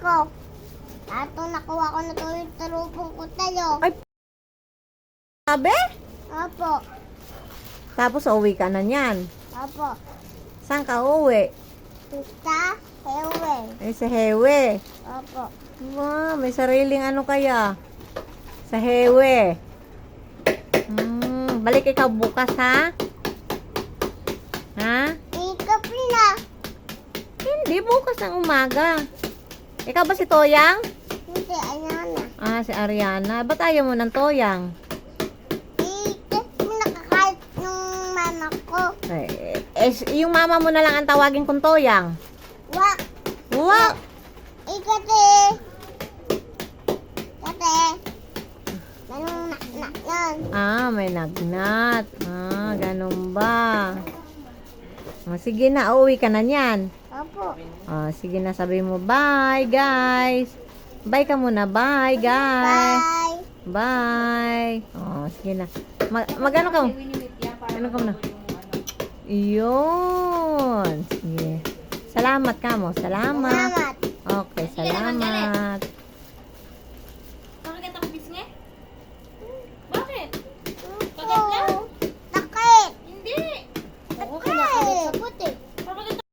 ko. Lahat ng nakuha ko na yung tarupong ko tayo. Ay, sabi? Opo. Tapos uwi ka na niyan. Opo. Saan ka uwi? Sa Hewe. Ay, sa Hewe. Opo. Wow, may sariling ano kaya? Sa Hewe. Balik ikaw bukas, ha? Ha? Ikap na. Hindi, bukas ng umaga. Ikaw ba si Toyang? Hindi, ayan na. Ah, si Ariana. Ba't ayaw mo ng Toyang? Ikap na kakait ng mama ko. Yung mama mo na lang ang tawagin kong Toyang. Wak. Wak! Ikate. Kate. Manong nak yan. Ah, may nagnat. Ah, ganun ba? Ah, sige na, uuwi ka na niyan. Opo. Ah, sige na, sabi mo, bye, guys. Bye ka muna, bye, guys. Bye. Bye. Oh, sige na. Magano ka? Ano ka muna? Iyon. Sige. Salamat ka mo. Salamat. Salamat. Okay, salamat.